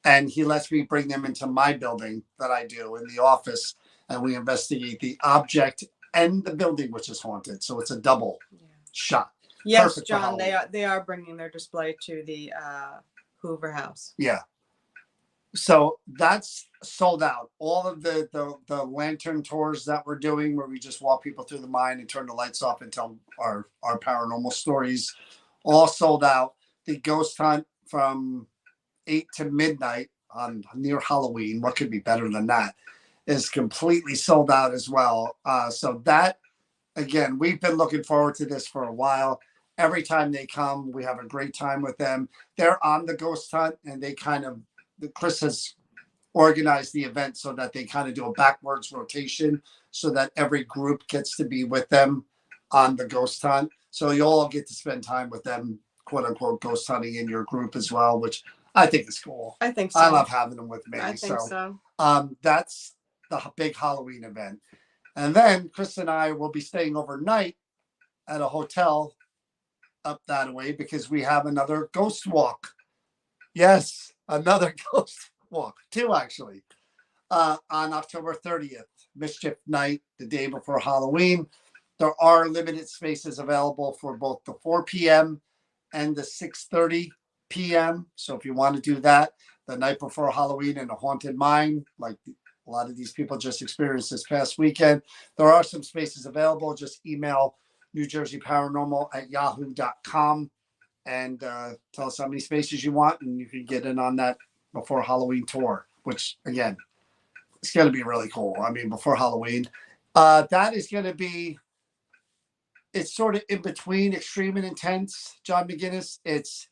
And he lets me bring them into my building that I do in the office. And we investigate the object and the building, which is haunted. So it's a double shot. Yes, perfect, John, they are bringing their display to the Hoover House. Yeah. So that's sold out. All of the lantern tours that we're doing, where we just walk people through the mine and turn the lights off and tell our paranormal stories, all sold out. The ghost hunt from 8 to midnight on near Halloween, what could be better than that, is completely sold out as well. So that, again, we've been looking forward to this for a while. Every time they come, we have a great time with them. They're on the ghost hunt, and they kind of, Chris has organize the event so that they kind of do a backwards rotation so that every group gets to be with them on the ghost hunt. So you all get to spend time with them, quote unquote, ghost hunting in your group as well, which I think is cool. I think so. I love having them with me. I think so. That's the big Halloween event. And then Chris and I will be staying overnight at a hotel up that way because we have another ghost walk. Yes, another ghost walk. 2 actually. On October 30th, Mischief Night, the day before Halloween. There are limited spaces available for both the 4 p.m. and the 6:30 p.m. So if you want to do that the night before Halloween in a haunted mine, like a lot of these people just experienced this past weekend, there are some spaces available. Just email NewJerseyParanormal@yahoo.com and tell us how many spaces you want, and you can get in on that before Halloween tour, which again, it's going to be really cool. I mean, before Halloween, that is going to be, it's sort of in between extreme and intense, John McGinnis. It's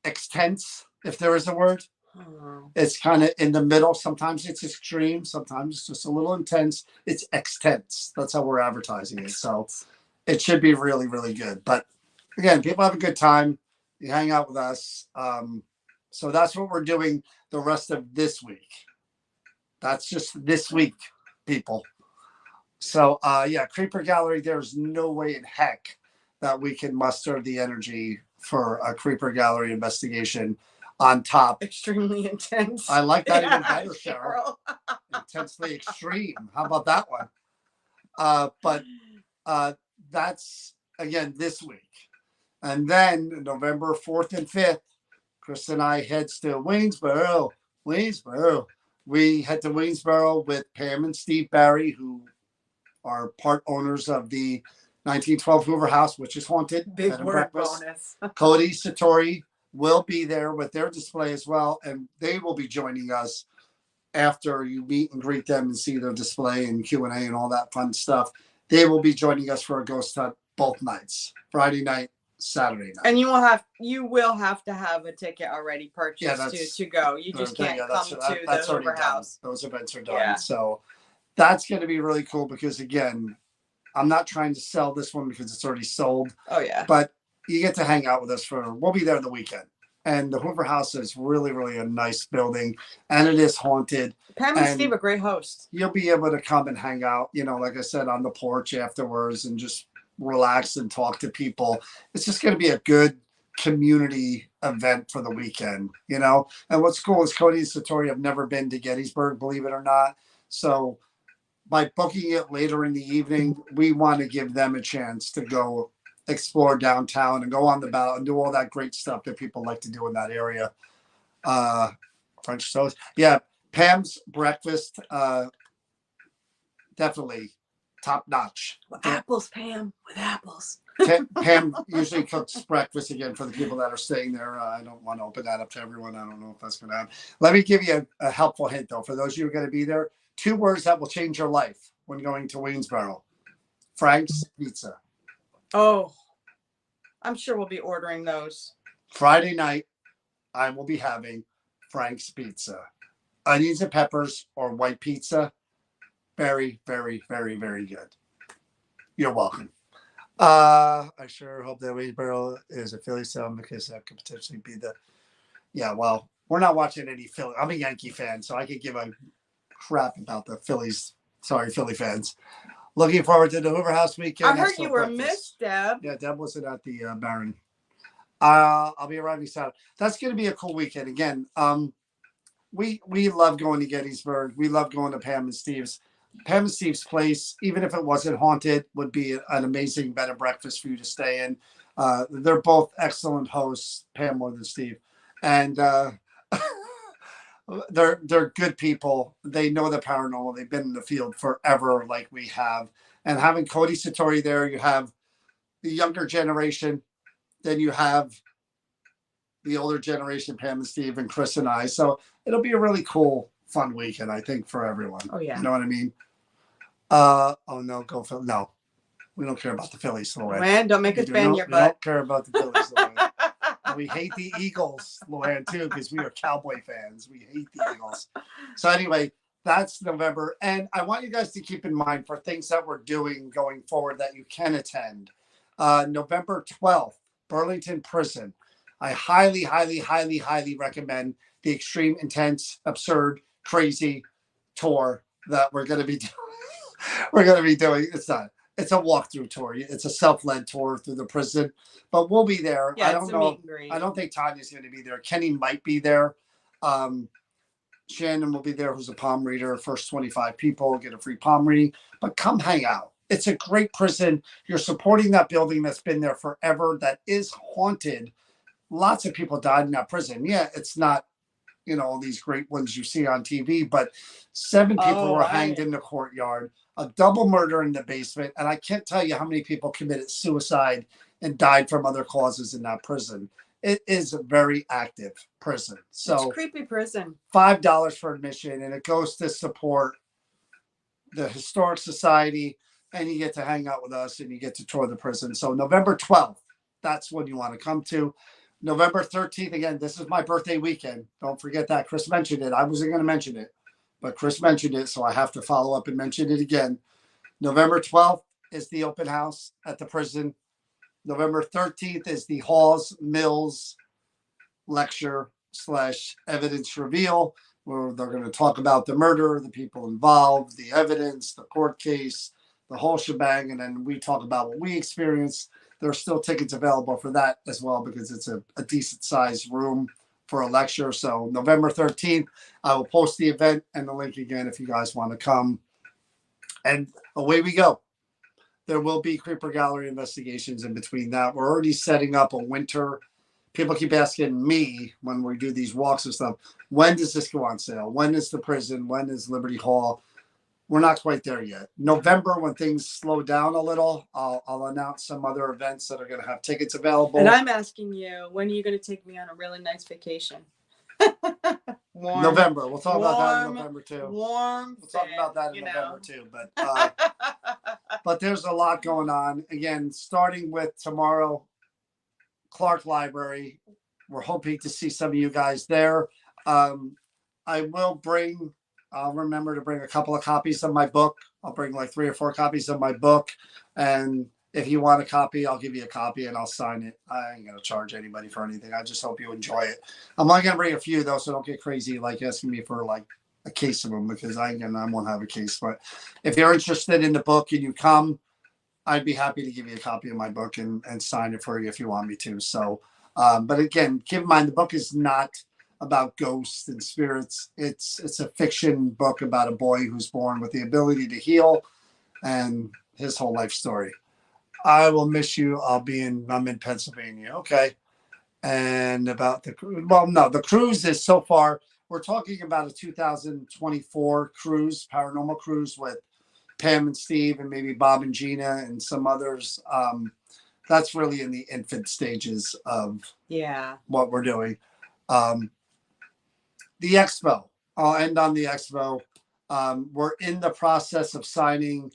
extense, if there is a word. It's kind of in the middle. Sometimes it's extreme. Sometimes it's just a little intense. It's extense. That's how we're advertising it. So it should be really, really good. But again, people have a good time. You hang out with us. So that's what we're doing the rest of this week. That's just this week, people. So yeah, Creeper Gallery, there's no way in heck that we can muster the energy for a Creeper Gallery investigation on top. Extremely intense. I like that even better, Cheryl. Intensely extreme. How about that one? But that's, again, this week. And then November 4th and 5th, Chris and I heads to Waynesboro. We head to Waynesboro with Pam and Steve Barry, who are part owners of the 1912 Hoover House, which is haunted. Big word bonus. Cody Satori will be there with their display as well, and they will be joining us after you meet and greet them and see their display and Q&A and all that fun stuff. They will be joining us for a ghost hunt both nights, Friday night, Saturday night. And you will have to have a ticket already purchased to go. You just can't come to the Hoover House. Those events are done. Yeah. So that's going to be really cool because, again, I'm not trying to sell this one because it's already sold. Oh, yeah. But you get to hang out with us we'll be there the weekend. And the Hoover House is really, really a nice building. And it is haunted. Pam and Steve are great hosts. You'll be able to come and hang out, like I said, on the porch afterwards and just relax and talk to people. It's just going to be a good community event for the weekend, And what's cool is Cody and Satori have never been to Gettysburg, believe it or not. So by booking it later in the evening, we want to give them a chance to go explore downtown and go on the ballot and do all that great stuff that people like to do in that area. French toast. Yeah. Pam's breakfast, definitely top notch. With apples, Pam, with apples. Pam usually cooks breakfast again for the people that are staying there. I don't want to open that up to everyone. I don't know if that's going to happen. Let me give you a helpful hint, though. For those of you who are going to be there, 2 words that will change your life when going to Waynesboro. Frank's Pizza. Oh, I'm sure we'll be ordering those. Friday night, I will be having Frank's Pizza. Onions and peppers or white pizza. Very, very, very, very good. You're welcome. I sure hope that Waynesboro is a Phillies town because that could potentially be yeah, well, we're not watching any Philly. I'm a Yankee fan, so I could give a crap about the Phillies. Sorry, Philly fans. Looking forward to the Hoover House weekend. I heard you were missed, Deb. Yeah, Deb wasn't at the Baron. I'll be arriving Saturday. That's going to be a cool weekend. Again, we love going to Gettysburg. We love going to Pam and Steve's. Pam and Steve's place, even if it wasn't haunted, would be an amazing bed and breakfast for you to stay in. They're both excellent hosts, Pam more than Steve. And they're good people. They know the paranormal. They've been in the field forever like we have. And having Cody Satori there, you have the younger generation. Then you have the older generation, Pam and Steve and Chris and I. So it'll be a really cool, fun weekend, I think, for everyone. Oh, yeah. You know what I mean? Oh, no, go Philly. No, we don't care about the Phillies. Man, don't make us ban your butt. We don't care about the Phillies. We hate the Eagles, Luann, too, because we are Cowboy fans. We hate the Eagles. So anyway, that's November. And I want you guys to keep in mind for things that we're doing going forward that you can attend. November 12th, Burlington Prison. I highly, highly, highly, highly recommend the extreme, intense, absurd, crazy tour that we're going to be doing. We're going to be doing. It's a walkthrough tour. It's a self-led tour through the prison, but we'll be there. Yeah, I don't know. I don't think Tanya's going to be there. Kenny might be there. Shannon will be there, who's a palm reader. First 25 people get a free palm reading, but come hang out. It's a great prison. You're supporting that building that's been there forever, that is haunted. Lots of people died in that prison. Yeah, it's not, all these great ones you see on TV, but 7 people were hanged in the courtyard, a double murder in the basement, and I can't tell you how many people committed suicide and died from other causes in that prison. It is a very active prison. So it's a creepy prison. $5 for admission, and it goes to support the Historic Society, and you get to hang out with us and you get to tour the prison. So November 12th, that's when you want to come to. November 13th, again, this is my birthday weekend. Don't forget that. Chris mentioned it. I wasn't going to mention it, but Chris mentioned it, so I have to follow up and mention it again. November 12th is the open house at the prison. November 13th is the Halls Mills lecture / evidence reveal, where they're going to talk about the murder, the people involved, the evidence, the court case, the whole shebang, and then we talk about what we experienced. There are still tickets available for that as well, because it's a decent sized room for a lecture. So November 13th, I will post the event and the link again if you guys want to come. And away we go. There will be Creeper Gallery investigations in between that. We're already setting up a winter. People keep asking me when we do these walks and stuff, when does this go on sale? When is the prison? When is Liberty Hall? We're not quite there yet. November, when things slow down a little, I'll announce some other events that are going to have tickets available. And I'm asking you, when are you going to take me on a really nice vacation? November. We'll talk about that in November too. We'll talk about that in November too. But there's a lot going on. Again, starting with tomorrow, Clark Library. We're hoping to see some of you guys there. I'll remember to bring a couple of copies of my book. I'll bring like 3 or 4 copies of my book. And if you want a copy, I'll give you a copy and I'll sign it. I ain't going to charge anybody for anything. I just hope you enjoy it. I'm only going to bring a few though, so don't get crazy like asking me for like a case of them, because I won't have a case. But if you're interested in the book and you come, I'd be happy to give you a copy of my book and sign it for you if you want me to. So, but again, keep in mind, the book is not about ghosts and spirits. It's a fiction book about a boy who's born with the ability to heal and his whole life story. I will miss you. I'm in Pennsylvania. Okay. And about the cruise is so far, we're talking about a 2024 cruise, paranormal cruise with Pam and Steve and maybe Bob and Gina and some others. That's really in the infant stages of what we're doing. The expo, I'll end on the expo. We're in the process of signing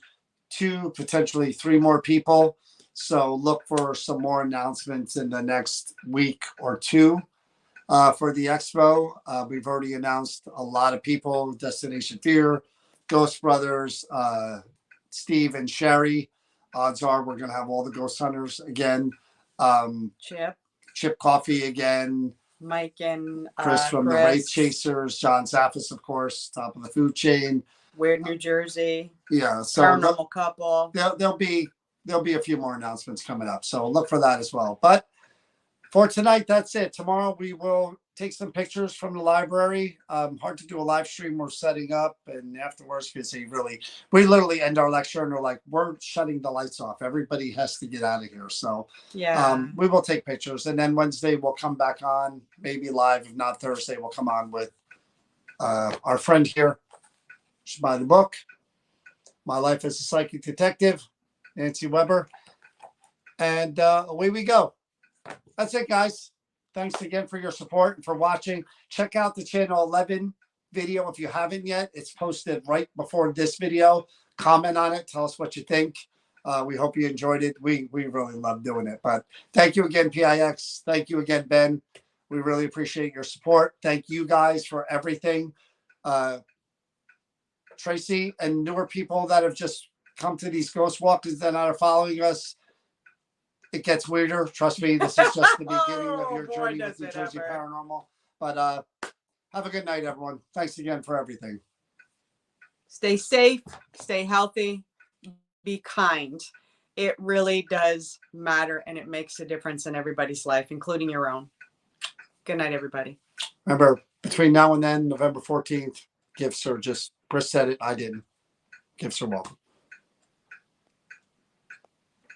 2, potentially 3 more people. So look for some more announcements in the next week or 2 for the expo. We've already announced a lot of people: Destination Fear, Ghost Brothers, Steve and Sherry. Odds are we're going to have all the ghost hunters again. Chip Coffee again. Mike and Chris from the Wraith Chasers, John Zaffis, of course, top of the food chain. Weird New Jersey. Yeah, so Paranormal Couple. There'll be a few more announcements coming up, so look for that as well. But for tonight, that's it. Tomorrow we will take some pictures from the library. Hard to do a live stream. We're setting up, and afterwards, because we literally end our lecture and we're like, we're shutting the lights off. Everybody has to get out of here. So we will take pictures, and then Wednesday we'll come back on, maybe live. If not Thursday, we'll come on with our friend here. She's by the book, My Life as a Psychic Detective, Nancy Weber, and away we go. That's it, guys. Thanks again for your support and for watching. Check out the Channel 11 video if you haven't yet. It's posted right before this video. Comment on it. Tell us what you think. We hope you enjoyed it. We really love doing it. But thank you again, PIX. Thank you again, Ben. We really appreciate your support. Thank you guys for everything. Tracy and newer people that have just come to these ghost walkers that are following us. It gets weirder. Trust me, this is just the beginning of your journey with New Jersey Paranormal. But have a good night, everyone. Thanks again for everything. Stay safe, stay healthy, be kind. It really does matter, and it makes a difference in everybody's life, including your own. Good night, everybody. Remember, between now and then, November 14th, gifts are just, Chris said it, I didn't. Gifts are welcome.